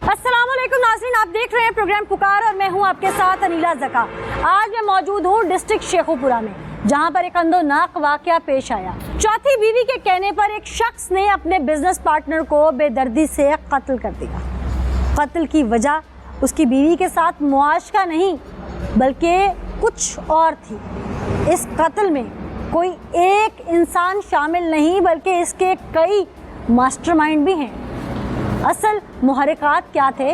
अस्सलाम वालेकुम नाज़रीन, आप देख रहे हैं प्रोग्राम पुकार और मैं हूं आपके साथ अनीला ज़का। आज मैं मौजूद हूं डिस्ट्रिक्ट शेखुपुरा में, जहां पर एक अंदोनाक वाक़या पेश आया। चौथी बीवी के कहने पर एक शख्स ने अपने बिजनेस पार्टनर को बेदर्दी से कत्ल कर दिया। कत्ल की वजह उसकी बीवी के साथ मुआशका नहीं बल्कि कुछ और थी। इस कत्ल में कोई एक इंसान शामिल नहीं बल्कि इसके कई मास्टरमाइंड भी हैं। असल मुहर्रिकात क्या थे,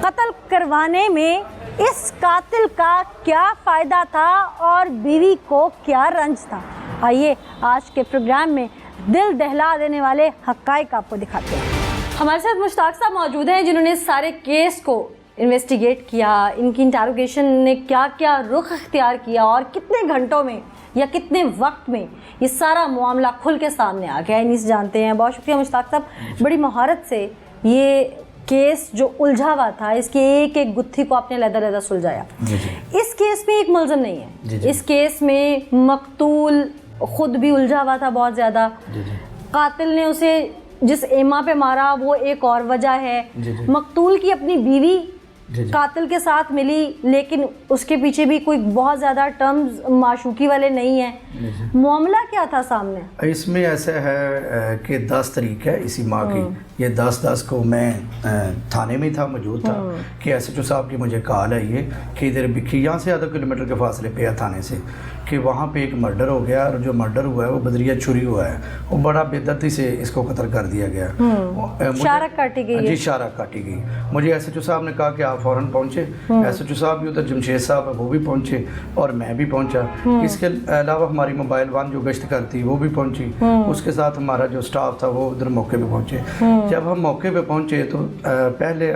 कत्ल करवाने में इस कातिल का क्या फ़ायदा था और बीवी को क्या रंज था। आइए आज के प्रोग्राम में दिल दहला देने वाले हक़ाइक़ आपको दिखाते हैं। हमारे साथ मुश्ताक साहब मौजूद हैं जिन्होंने इस सारे केस को इन्वेस्टिगेट किया, इनकी इंटरोगेशन ने क्या क्या रुख इख्तियार किया और कितने घंटों में या कितने वक्त में ये सारा मामला खुल के सामने आ गया, इन्हीं से जानते हैं। बहुत शुक्रिया मुश्ताक साहब, बड़ी महारत से ये केस जो उलझा हुआ था इसकी एक एक गुत्थी को आपने लहदा सुलझाया। इस केस में एक मुलज़िम नहीं है, इस केस में मकतूल खुद भी उलझा हुआ था बहुत ज़्यादा। कातिल ने उसे जिस एमा पे मारा वो एक और वजह है। मकतूल की अपनी बीवी कातिल के साथ मिली लेकिन उसके पीछे भी कोई बहुत ज़्यादा टर्म्स माशूकी वाले नहीं हैं। मामला क्या था सामने? इसमें ऐसा है कि 10 तारीख है इसी माह की, ये 10 को मैं थाने में था, मौजूद था कि SHO साहब की मुझे कॉल आई है कि इधर बिखी, यहाँ से आधा किलोमीटर के फासले पे है थाने से, कि वहाँ पे एक मर्डर हो गया और जो मर्डर हुआ है वो बदरिया छुरी हुआ है, वो बड़ा बेदर्दी से इसको कत्ल कर दिया गया। शारक काटी गई। जी, शारक काटी गई। मुझे SHO साहब ने कहा कि आप फ़ौरन पहुँचे। SHO साहब भी उधर, जमशेद साहब है वो भी पहुँचे और मैं भी पहुँचा। इसके अलावा हमारी मोबाइल वन जो गश्त करती वो भी पहुँची, उसके साथ हमारा जो स्टाफ था वो उधर मौके पे पहुँचे। जब हम मौके पे पहुँचे तो पहले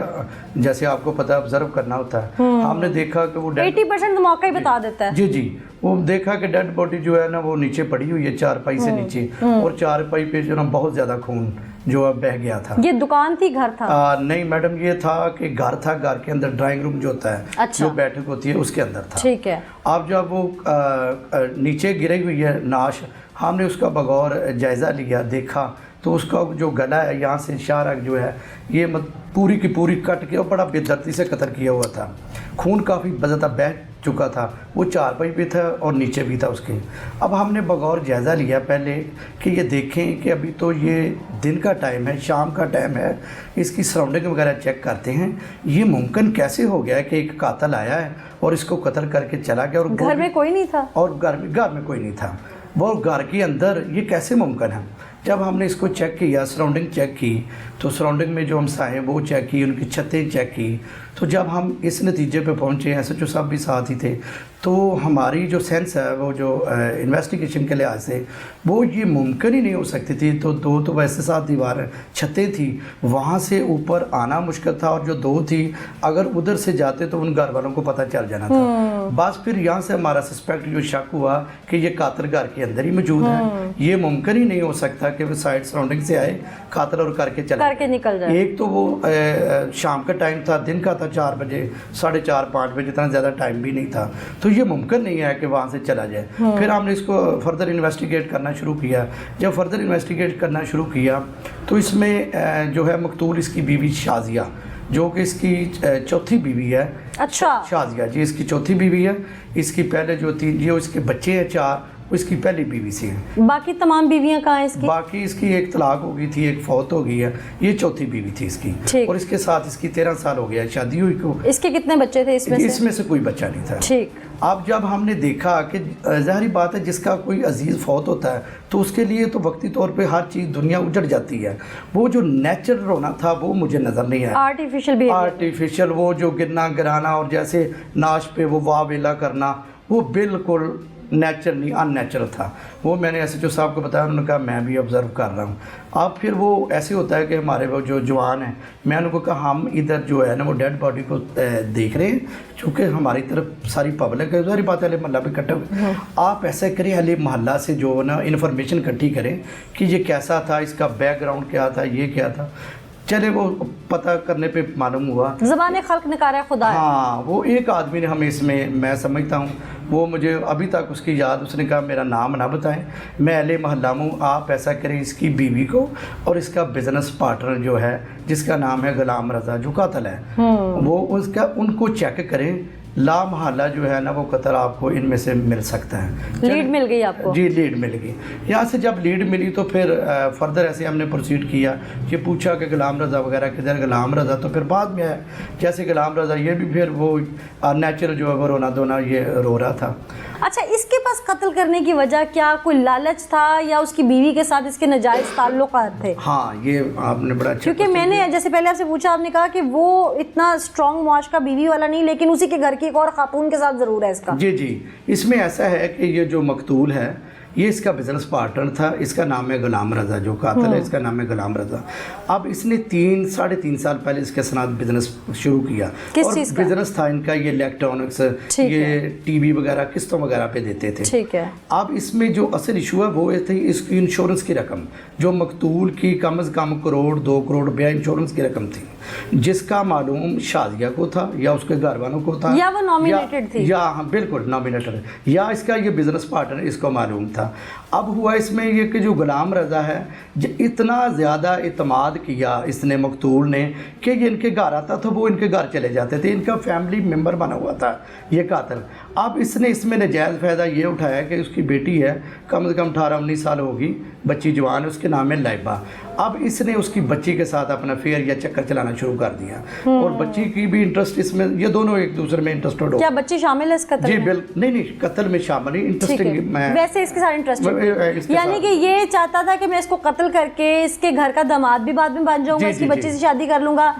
जैसे आपको पता है ऑब्जर्व करना होता है, हमने देखा कि वो 80% तो मौका ही बता देता है। जी, वो देखा कि डेड बॉडी जो है ना वो नीचे पड़ी हुई है चारपाई से नीचे, और चारपाई पे जो ना बहुत ज़्यादा खून जो है बह गया था। ये दुकान थी, घर था? नहीं मैडम, ये था कि घर था, घर के अंदर ड्राइंग रूम जो होता है, अच्छा, जो बैठक होती है उसके अंदर था। ठीक है। अब जब वो नीचे गिरी हुई है नाश, हमने उसका बगौर जायज़ा लिया, देखा तो उसका जो गला है यहाँ से शारक जो है ये पूरी की पूरी कट के और बड़ा बेदर्दी से कत्ल किया हुआ था। खून काफ़ी ज़्यादा बह चुका था, वो चारपाई पे था और नीचे भी था उसके। अब हमने बगौर जायज़ा लिया पहले कि ये देखें कि अभी तो ये दिन का टाइम है, शाम का टाइम है, इसकी सराउंडिंग वगैरह चेक करते हैं। ये मुमकिन कैसे हो गया कि एक कातिल आया है और इसको कत्ल करके चला गया और घर में कोई नहीं था, और घर में कोई नहीं था, वो घर के अंदर ये कैसे मुमकिन है। जब हमने इसको चेक किया, सराउंडिंग चेक की, तो सराउंडिंग में जो हम साए वो चेक की, उनकी छतें चेक की, तो जब हम इस नतीजे पे पहुंचे, SHO साहब भी साथ ही थे, तो हमारी जो सेंस है वो जो इन्वेस्टिगेशन के लिहाज से वो ये मुमकिन ही नहीं हो सकती थी। तो 2 तो वैसे 7 दीवार छतें थी, वहाँ से ऊपर आना मुश्किल था, और जो 2 थी अगर उधर से जाते तो उन घर वालों को पता चल जाना था। बस फिर यहाँ से हमारा सस्पेक्ट जो शक हुआ कि ये कातिल घर के अंदर ही मौजूद है। ये मुमकिन ही नहीं हो सकता कि वो साइड सराउंडिंग से आए कातिल और करके निकल जाए। एक तो वो शाम का टाइम था, दिन का था, 4 बजे, 4:30 5 बजे, इतना ज़्यादा टाइम भी नहीं था, तो ये मुमकिन नहीं है कि वहाँ से चला जाए। फिर हमने इसको फर्दर इन्वेस्टिगेट करना शुरू किया। जब फर्दर इन्वेस्टिगेट करना शुरू किया तो इसमें जो है मकतूल इसकी बीवी शाजिया, जो कि इसकी चौथी बीवी है। अच्छा, शाजिया जी इसकी चौथी बीवी है। इसकी पहले जो 3 जो इसके बच्चे हैं 4, वो इसकी पहली बीवी से है। बाकी तमाम बीवियां कहाँ हैं इसकी? बाकी इसकी एक तलाक हो गई थी, एक फौत हो गई है, ये चौथी बीवी थी इसकी। और इसके साथ इसकी 13 साल हो गया शादी हुई को। इसके कितने बच्चे थे इसमें से कोई बच्चा नहीं था। ठीक। अब जब हमने देखा कि ज़ाहिर बात है जिसका कोई अजीज़ फौत होता है तो उसके लिए तो वक्ती तौर पे हर चीज़ दुनिया उजड़ जाती है। वो जो नेचुरल रोना था वो मुझे नज़र नहीं आया, आर्टिफिशियल वो जो गिरना गिराना और जैसे नाश पे वो वाह वेला करना, वो बिल्कुल नेचुरल नहीं, अननेचुरल था। वो मैंने SHO साहब को बताया, उन्होंने कहा मैं भी ऑब्ज़र्व कर रहा हूँ। अब फिर वो ऐसे होता है कि हमारे वो जो जवान हैं, मैंने उनको कहा हम इधर जो है ना वो डेड बॉडी को देख रहे हैं, चूँकि हमारी तरफ सारी पब्लिक है, सारी बात है, मोहल्ला भी इकट्ठा हुआ, आप ऐसा करें अली मोहल्ला से जो ना इन्फॉर्मेशन इकट्ठी करें कि ये कैसा था, इसका बैकग्राउंड क्या था, ये क्या था। چلے وہ پتہ کرنے پہ معلوم ہوا زبان خلق نکارہ خدا ہے. ہاں وہ ایک آدمی نے ہمیں اس میں سمجھتا ہوں وہ مجھے ابھی تک اس کی یاد، اس نے کہا میرا نام نہ بتائیں، میں اہل محلہ ہوں، آپ ایسا کریں اس کی بیوی کو اور اس کا بزنس پارٹنر جو ہے جس کا نام ہے غلام رضا جو قاتل ہے وہ ان کو چیک کریں، لا محالہ جو ہے نا وہ قتل آپ کو ان میں سے مل سکتا ہے. لیڈ مل گئی آپ کو؟ جی لیڈ مل گئی. یہاں سے جب لیڈ ملی تو پھر فردر ایسے ہم نے پروسیڈ کیا کہ پوچھا کہ غلام رضا وغیرہ کدھر غلام رضا، تو پھر بعد میں جیسے غلام رضا یہ بھی پھر وہ نیچرل جو ہے وہ رونا دھونا یہ رو رہا تھا. اچھا اس کے پاس قتل کرنے کی وجہ کیا کوئی لالچ تھا یا اس کی بیوی کے ساتھ اس کے ناجائز تعلقات تھے؟ ہاں یہ آپ نے بڑا اچھا، کیونکہ میں نے جیسے پہلے آپ سے پوچھا، آپ نے کہا کہ وہ اتنا اسٹرانگ معاشقہ بیوی والا نہیں، لیکن اسی کے گھر کی ایک اور خاتون کے ساتھ ضرور ہے اس کا. جی اس میں ایسا ہے کہ یہ جو مقتول ہے یہ اس کا بزنس پارٹنر تھا، اس کا نام ہے غلام رضا جو قاتل ہے، اس کا نام ہے غلام رضا. اب اس نے 3.5 سال پہلے اس کے ساتھ بزنس شروع کیا. کس چیز کا بزنس تھا ان کا؟ یہ الیکٹرانکس، یہ ٹی وی وغیرہ قسطوں وغیرہ پہ دیتے تھے. ٹھیک ہے. اب اس میں جو اصل ایشو ہے وہ تھی اس کی انشورنس کی رقم جو مقتول کی کم از کم 1 کروڑ 2 کروڑ روپیہ انشورنس کی رقم تھی، جس کا معلوم شازیہ کو تھا یا اس کے گھر والوں کو تھا یا وہ نامینیٹڈ تھی، یا ہاں بالکل نامینیٹڈ، یا اس کا یہ بزنس پارٹنر اس کو معلوم تھا. اب ہوا اس میں یہ کہ جو غلام رضا ہے اتنا زیادہ اعتماد کیا اس نے مقتول نے کہ یہ ان کے گھر آتا تھا، وہ ان کے گھر چلے جاتے تھے، ان کا فیملی ممبر بنا ہوا تھا یہ قاتل. اب اس نے اس میں ناجائز فائدہ یہ اٹھایا کہ اس کی بیٹی ہے کم از کم 18-19 سال ہوگی، بچی جوان ہے، اس کے نام ہے لائبہ. اب اس نے اس کی بچی کے ساتھ اپنا فیئر یا چکر چلانا شروع کر دیا اور بچی کی بھی انٹرسٹ اس میں، یہ دونوں ایک دوسرے میں انٹرسٹڈ ہو. کیا بچی شامل ہے اس قتل جی میں؟ بالکل نہیں قتل میں شامل نہیں، انٹرسٹنگ ویسے اس کے ساتھ انٹرسٹ، یعنی کہ یہ چاہتا تھا کہ میں اس کو قتل کر کے اس کے گھر کا داماد بھی بعد میں بن جاؤں گا، اس کی بچی سے شادی کر لوں گا،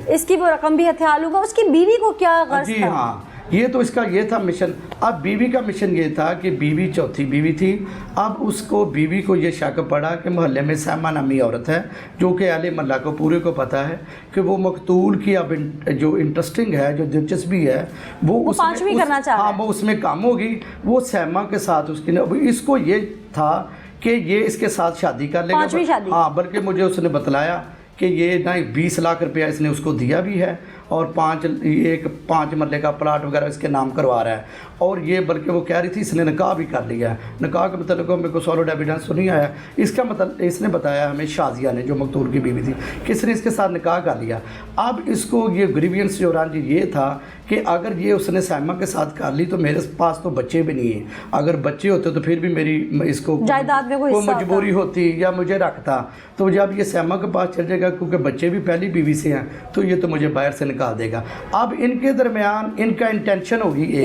اس کی وہ رقم بھی ہتھیار لوں گا. اس کی بیوی کو کیا غرض تھا؟ جی ہاں یہ تو اس کا یہ تھا مشن. اب بیوی کا مشن یہ تھا کہ بیوی چوتھی بیوی تھی. اب اس کو بیوی کو یہ شک پڑا کہ محلے میں سیمہ نامی عورت ہے جو کہ اہل محلہ کو پورے کو پتہ ہے کہ وہ مقتول کی اب جو انٹرسٹنگ ہے، جو دلچسپی ہے وہ پانچویں کرنا چاہ رہا ہے. ہاں وہ اس میں کام ہوگی، وہ سیمہ کے ساتھ اس کی اس کو یہ تھا کہ یہ اس کے ساتھ شادی کر لے گا. ہاں بلکہ مجھے اس نے بتلایا کہ یہ نہ 20 لاکھ روپیہ اس نے اس کو دیا بھی ہے اور 5 مرلے کا پلاٹ وغیرہ اس کے نام کروا رہا ہے. اور یہ بلکہ وہ کہہ رہی تھی اس نے نکاح بھی کر لیا ہے. نکاح کے متعلق میرے کو سالڈ ایویڈنس تو نہیں آیا. اس کا مطلب اس نے بتایا ہمیں شازیہ نے جو مقتول کی بیوی تھی کہ اس نے اس کے ساتھ نکاح کر لیا. اب اس کو یہ گریوینس جو رانجی یہ تھا کہ اگر یہ اس نے سیمہ کے ساتھ کر لی تو میرے پاس تو بچے بھی نہیں ہیں، اگر بچے ہوتے تو پھر بھی میری اس کو جائیداد میں کوئی مجبوری ہوتی یا مجھے رکھتا. تو جب یہ سیمہ کے پاس چل جائے گا کیونکہ بچے بھی پہلی بیوی سے ہیں تو یہ تو مجھے باہر سے نکال دے گا. اب ان کے درمیان ان کا انٹینشن ہوگی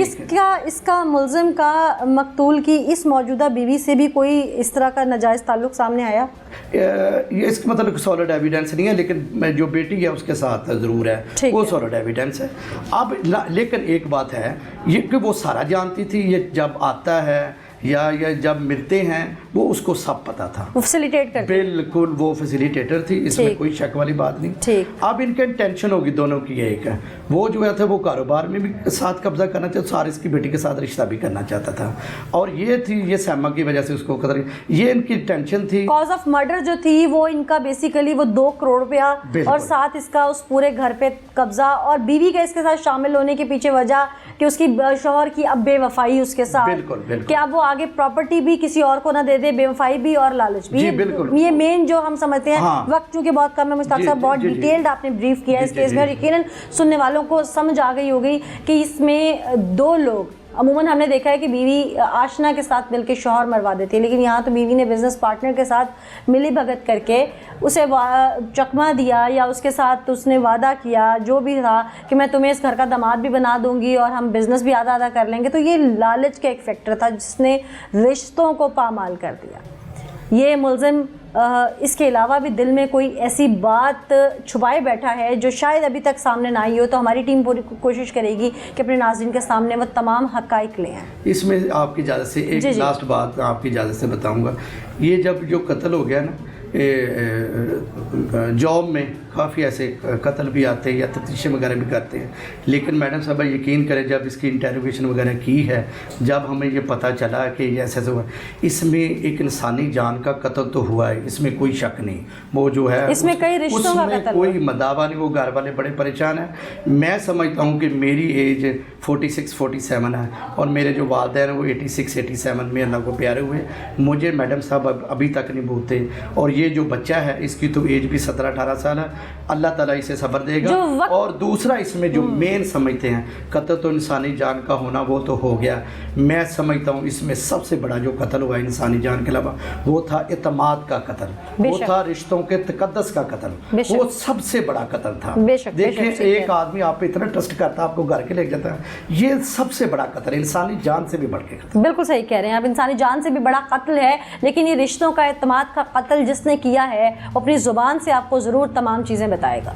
اس کا ملزم کا مقتول کی اس موجودہ بیوی سے بھی کوئی اس طرح کا ناجائز تعلق سامنے آیا؟ یہ اس کا مطلب سالڈ ایویڈنس نہیں ہے، لیکن جو بیٹی ہے اس کے ساتھ ضرور ہے، وہ سالڈ ایویڈنس ہے. اب لیکن ایک بات ہے یہ کہ وہ سارا جانتی تھی، یہ جب آتا ہے یا جب ملتے ہیں وہ اس کو سب پتا تھا، وہ فیسیلیٹیٹ کرتی، بالکل وہ فیسیلیٹیٹر تھی، اس میں کوئی شک والی بات نہیں. اب ان کا انٹینشن ہوگی دونوں کی ایک ہے، وہ جو ہے وہ کاروبار میں بھی ساتھ قبضہ کرنا چاہتا، سارس کی بیٹی کے ساتھ رشتہ بھی کرنا چاہتا تھا. اور یہ تھی یہ سیمہ کی وجہ سے اس کو قدر، یہ ان کی ٹینشن تھی. کاز آف مرڈر جو تھی وہ ان کا بیسیکلی وہ 2 کروڑ روپیہ اور ساتھ اس کا اس پورے گھر پہ قبضہ اور بیوی کا اس کے ساتھ شامل ہونے کے پیچھے وجہ کہ اس کی شوہر کی اب بے وفائی اس کے ساتھ، کہ اب وہ آگے پراپرٹی بھی کسی اور کو نہ دے دے، بے وفائی بھی اور لالچ بھی. یہ مین جو ہم سمجھتے ہیں. وقت چونکہ بہت کم ہے، مشتاق صاحب بہت ڈیٹیلڈ آپ نے بریف کیا اس کیس میں، اور یقیناً سننے والوں کو سمجھ آ گئی ہوگی کہ اس میں 2 لوگ، عموماً ہم نے دیکھا ہے کہ بیوی آشنا کے ساتھ مل کے شوہر مروا دیتی ہے، لیکن یہاں تو بیوی نے بزنس پارٹنر کے ساتھ ملی بھگت کر کے اسے چکمہ دیا یا اس کے ساتھ اس نے وعدہ کیا جو بھی تھا کہ میں تمہیں اس گھر کا داماد بھی بنا دوں گی اور ہم بزنس بھی آدھا آدھا کر لیں گے. تو یہ لالچ کا ایک فیکٹر تھا جس نے رشتوں کو پامال کر دیا. یہ ملزم اس کے علاوہ بھی دل میں کوئی ایسی بات چھپائے بیٹھا ہے جو شاید ابھی تک سامنے نہ آئی ہو، تو ہماری ٹیم پوری کوشش کرے گی کہ اپنے ناظرین کے سامنے وہ تمام حقائق لے آئیں. اس میں آپ کی اجازت سے ایک لاسٹ بات آپ کی اجازت سے بتاؤں گا. یہ جب جو قتل ہو گیا نا جاب میں काफ़ी ऐसे कत्ल भी आते हैं या तफ्तीशें वगैरह भी करते हैं, लेकिन मैडम साहब यकीन करें जब इसकी इंटेरोगेशन वगैरह की है, जब हमें ये पता चला कि ये ऐसे हुआ, इसमें एक इंसानी जान का कत्ल तो हुआ है, इसमें कोई शक नहीं। वो जो है इसमें कई रिश्तों का उसमें कत्ल कोई मदावा नहीं, वो घर वाले बड़े परेशान हैं। मैं समझता हूँ कि मेरी एज 46-47 है और मेरे जो वालिदैन हैं वो 86-87 में अल्लाह को प्यारे हुए। मुझे मैडम साहब अभी तक नहीं भूलते, और ये जो बच्चा है इसकी तो एज भी 17-18 साल है। अल्लाह ताला इसे सब्र देगा। और दूसरा इसमें जो मेन समझते हैं कत्ल तो इंसानी जान का होना वो तो हो गया, मैं समझता हूँ इसमें सबसे बड़ा जो कत्ल हुआ इंसानी जान के अलावा वो था इत्माद का कत्ल, वो था रिश्तों के तकद्दस का कत्ल, वो सबसे बड़ा कत्ल था। देखिए एक आदमी आप पे इतना ट्रस्ट करता है, आपको घर के ले जाता है, ये सबसे बड़ा कत्ल है, इंसानी जान से भी बढ़ के कत्ल। बिल्कुल सही कह रहे हैं आप, इंसानी जान से भी बड़ा कत्ल है, लेकिन ये रिश्तों का इत्माद का कत्ल जिसने किया है वो अपनी ज़ुबान से आपको ज़रूर तमाम चीज़ें बताएगा।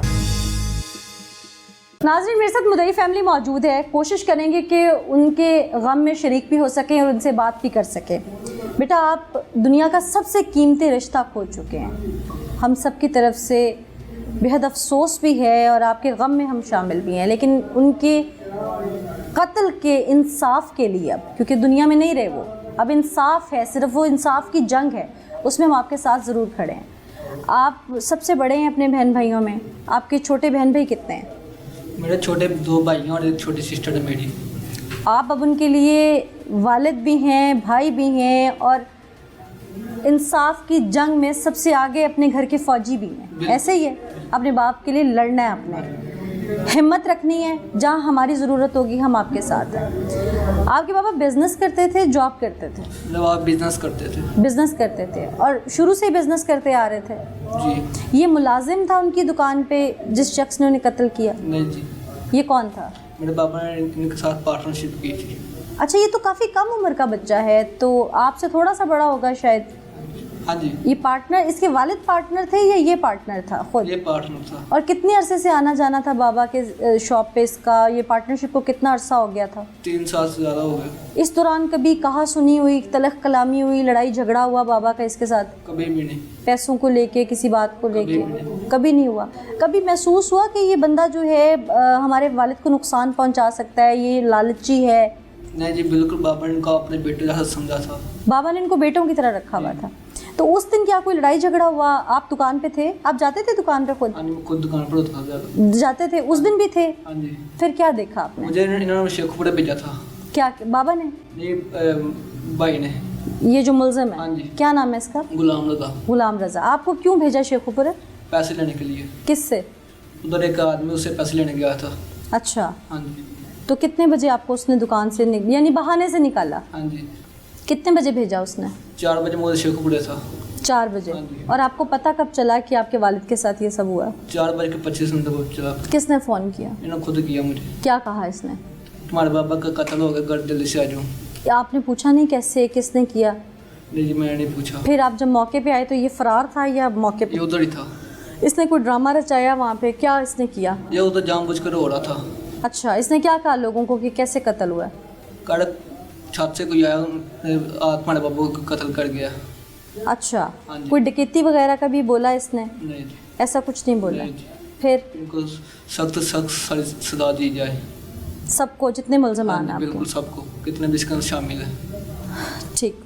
नाज़रीन, मेरे साथ मुदई फैमिली मौजूद है, कोशिश करेंगे कि उनके गम में शरीक भी हो सकें और उनसे बात भी कर सकें। बेटा, आप दुनिया का सबसे कीमती रिश्ता खो चुके हैं, हम सब की तरफ से बेहद अफसोस भी है और आपके गम में हम शामिल भी हैं, लेकिन उनके कत्ल के इंसाफ के लिए अब, क्योंकि दुनिया में नहीं रहे वो, अब इंसाफ है, सिर्फ वो इंसाफ की जंग है, उसमें हम आपके साथ ज़रूर खड़े हैं। आप सबसे बड़े हैं अपने बहन भाइयों में, आपके छोटे बहन भाई कितने हैं? मेरे छोटे 2 भाई हैं और एक छोटी सिस्टर है मेरी। आप अब उनके लिए वालिद भी हैं, भाई भी हैं और इंसाफ की जंग में सबसे आगे अपने घर के फ़ौजी भी हैं। ऐसे ही है, अपने बाप के लिए लड़ना है, अपने हिम्मत रखनी है, जहाँ हमारी ज़रूरत होगी हम आपके साथ हैं। आपके पापा बिज़नेस करते थे, जॉब करते थे? मतलब आप बिज़नेस करते थे? बिज़नेस करते थे और शुरू से ही बिज़नेस करते आ रहे थे? जी। ये मुलाजिम था उनकी दुकान पे जिस शख्स ने उन्हें कत्ल किया? नहीं जी। ये कौन था? मेरे पापा ने इनके साथ पार्टनरशिप की थी। अच्छा, ये तो काफ़ी कम उम्र का बच्चा है, तो आपसे थोड़ा सा बड़ा होगा शायद। हाँ जी। ये पार्टनर, इसके वालिद पार्टनर थे या ये पार्टनर था खुद? ये पार्टनर था। और कितने अरसे से आना जाना था बाबा के शॉप पे इसका? ये पार्टनरशिप को कितना अरसा हो गया था? 3 साल से ज़्यादा हो गए। इस दौरान कभी कहा सुनी हुई, तलख कलामी हुई, लड़ाई झगड़ा हुआ बाबा का इसके साथ? कभी भी नहीं। पैसों को लेके, किसी बात को लेके? नहीं। कभी नहीं हुआ। कभी महसूस हुआ कि ये बंदा जो है हमारे वालिद को नुकसान पहुंचा सकता है, ये लालची है? नहीं जी, बिल्कुल। बाबा ने इनको अपने बेटे जैसा समझा था। बाबा ने इनको बेटों की तरह रखा हुआ था। तो उस दिन क्या कोई लड़ाई झगड़ा हुआ? आप दुकान पे थे? आप जाते थे दुकान पे खुद? हाँ जी, मैं खुद दुकान पर होता था। जाते थे? उस दिन भी थे? हाँ जी। फिर क्या देखा आपने? मुझे इन्होंने शेखपुरा भेजा था। क्या बाबा ने? नहीं, भाई ने। ये जो मुलजिम है? हाँ जी। क्या नाम है इसका? गुलाम रजा। गुलाम रजा। आपको क्यों भेजा शेखपुरा? पैसे लेने के लिए। किससे? उधर एक आदमी उससे पैसे लेने गया था। अच्छा। हाँ जी। तो कितने बजे आपको उसने दुकान से यानी बहाने से निकाला? हाँ जी। कितने बजे भेजा उसने? 4 बजे मुझे शेखपुरा था। 4 बजे। हाँ जी। और आपको पता कब चला कि आपके वालिद के साथ ये सब हुआ? 4:25 पर चला। किसने फ़ोन किया? इन्होंने खुद किया मुझे। क्या कहा इसने? तुम्हारे बाबा का कत्ल हो गया, घर जल्दी से आ जाओ। आपने पूछा नहीं कैसे, किसने किया? नहीं जी, मैंने नहीं पूछा। फिर आप जब मौके पे आए तो ये फरार था या मौके पे? ये उधर ही था। इसने कोई ड्रामा रचाया वहाँ पे? क्या इसने किया? ये उधर जानबूझकर हो रहा था। अच्छा, इसने क्या कहा लोगों को कि कैसे कत्ल हुआ? कड़क छत से कोई आया, तुम्हारे बाबू को कत्ल कर गया। अच्छा। हाँ जी। कोई डकैती वगैरह का भी बोला इसने? नहीं जी। ऐसा कुछ नहीं बोला? नहीं जी। फिर इनको सख्त सजा दी जाए सबको, जितने मुलज़मान हैं बिल्कुल आपके? सबको, कितने भी इसके अंदर शामिल है। ठीक।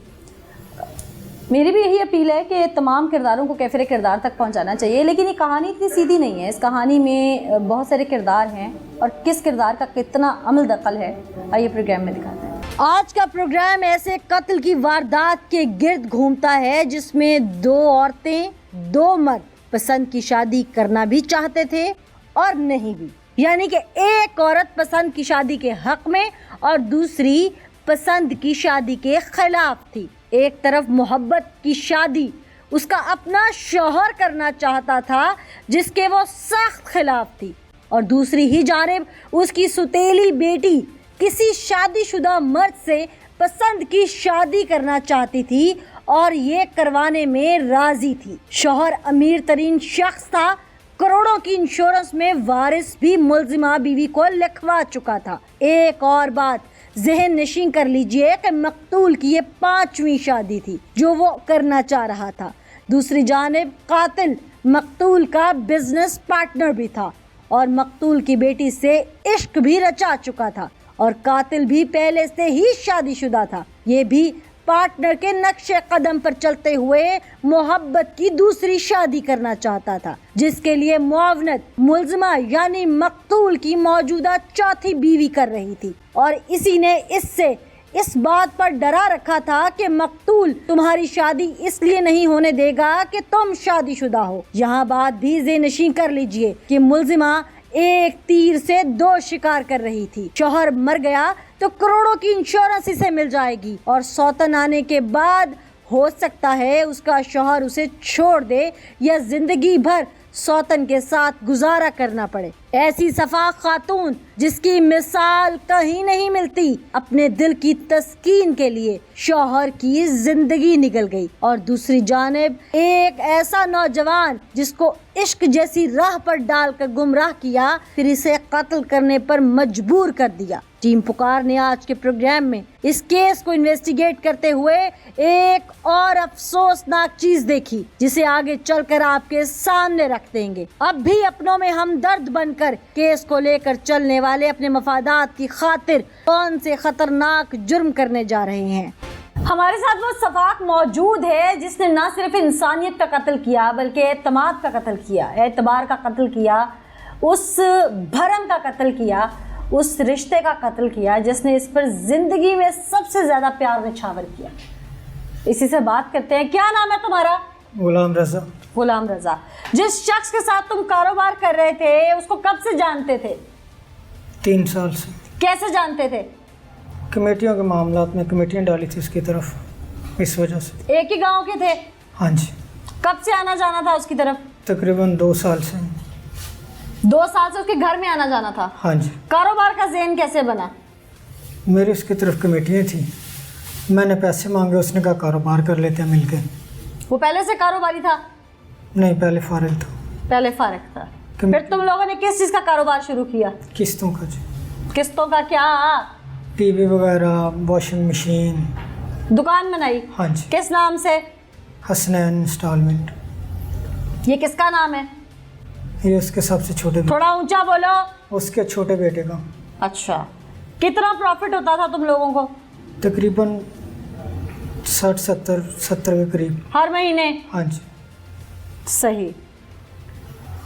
मेरी भी यही अपील है कि तमाम किरदारों को कैफिर किरदार तक पहुंचाना चाहिए, लेकिन ये कहानी इतनी सीधी नहीं है। इस कहानी में बहुत सारे किरदार हैं और किस किरदार का कितना अमल दखल है, आइए प्रोग्राम में दिखाते हैं। आज का प्रोग्राम ऐसे कत्ल की वारदात के गिर्द घूमता है जिसमें 2 औरतें, 2 मर्द पसंद की शादी करना भी चाहते थे और नहीं भी, यानी कि एक औरत पसंद की शादी के हक में और दूसरी पसंद की शादी के खिलाफ थी। एक तरफ मोहब्बत की शादी उसका अपना शौहर करना चाहता था जिसके वो सख्त खिलाफ थी, और दूसरी ही जानिब उसकी सुतेली बेटी किसी शादीशुदा मर्द से पसंद की शादी करना चाहती थी और ये करवाने में राजी थी। शौहर अमीर तरीन शख्स था, करोड़ों की इंश्योरेंस में वारिस भी मुलजिमा बीवी को लिखवा चुका था। एक और बात ज़हन नशीं कर लीजिए कि मकतूल की ये 5वीं शादी थी जो वो करना चाह रहा था। दूसरी जानिब कातिल मकतूल का बिजनेस पार्टनर भी था और मकतूल की बेटी से इश्क भी रचा चुका था और कातिल भी पहले से ही शादीशुदा था। ये भी पार्टनर के नक्शे कदम पर चलते हुए मोहब्बत की दूसरी शादी करना चाहता था, जिसके लिए मुआवनत मुलजिमा यानी मकतूल की मौजूदा चौथी बीवी कर रही थी और इसी ने इससे इस बात पर डरा रखा था कि मकतूल तुम्हारी शादी इसलिए नहीं होने देगा कि तुम शादीशुदा हो। यहाँ बात भी ज़ेनशीं कर लीजिए कि मुलजिमा एक तीर से दो शिकार कर रही थी। शौहर मर गया तो करोड़ों की इंश्योरेंस इसे मिल जाएगी और सौतन आने के बाद हो सकता है उसका शौहर उसे छोड़ दे या जिंदगी भर सौतन के साथ गुजारा करना पड़े। ऐसी सफा खातून जिसकी मिसाल कहीं नहीं मिलती, अपने दिल की तस्कीन के लिए शौहर की जिंदगी निकल गई और दूसरी जानिब एक ऐसा नौजवान जिसको इश्क जैसी राह पर डालकर गुमराह किया, फिर इसे कत्ल करने पर मजबूर कर दिया। टीम पुकार ने आज के प्रोग्राम में इस केस को इन्वेस्टिगेट करते हुए एक और अफसोसनाक चीज देखी, जिसे आगे चलकर आपके सामने रख देंगे। अब भी अपनों में हमदर्द बनकर केस को लेकर चलने वाले अपने मफादात की खातिर कौन से खतरनाक जुर्म करने जा रहे हैं। हमारे साथ वो सफाक मौजूद है जिसने न सिर्फ इंसानियत का कत्ल किया बल्कि एतमाद का कत्ल किया, एतबार का कत्ल किया, उस भरम का कत्ल किया, उस रिश्ते का कत्ल किया जिसने इस पर जिंदगी में सबसे ज्यादा प्यार निछावर किया। इसी से बात करते हैं। क्या नाम है तुम्हारा? गुलाम रजा। गुलाम रजा। जिस शख्स के साथ तुम कारोबार कर रहे थे उसको कब से जानते थे? 3 साल से। कैसे जानते थे? कमेटियों के मामलात में कमेटियां डाली थी उसकी तरफ, इस वजह से। एक ही गांव के थे? हाँ जी। कब से आना जाना था उसकी तरफ? तकरीबन 2 साल से। 2 साल से उसके घर में आना जाना था? हाँ जी। कारोबार का ज़हन कैसे बना? मेरी उसकी तरफ कमेटियाँ थी, मैंने पैसे मांगे, उसने कहा कारोबार कर लेते हैं मिलके। वो पहले से कारोबारी था? नहीं, पहले फारिग था। पहले फारिग था। फिर तुम लोगों ने किस चीज़ का कारोबार शुरू किया? किस्तों का जी। किस्तों का क्या? टीवी वगैरह, वॉशिंग मशीन। दुकान बनाई? हाँ जी। किस नाम से? हसनैन इंस्टॉलमेंट। ये किसका नाम है? ये उसके सबसे छोटे बेटे। थोड़ा ऊंचा बोलो। उसके छोटे बेटे का। अच्छा, कितना प्रॉफिट होता था तुम लोगों को? तकरीबन 60-70 के करीब हर महीने? हाँ जी। सही।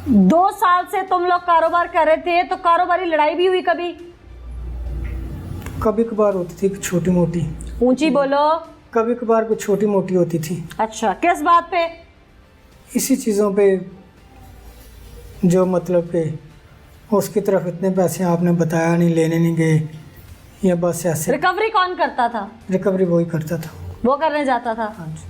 2 साल से तुम लोग कारोबार कर रहे थे तो कारोबारी लड़ाई भी हुई कभी? कभी कभार होती थी छोटी मोटी। ऊंची बोलो। कभी कभार कुछ छोटी मोटी होती थी। अच्छा, किस बात पे? इसी चीज़ों पे, जो मतलब कि उसकी तरफ इतने पैसे आपने बताया नहीं, लेने नहीं गए, या बस ऐसे। रिकवरी कौन करता था? रिकवरी वही करता था। वो करने जाता था? हाँ जी।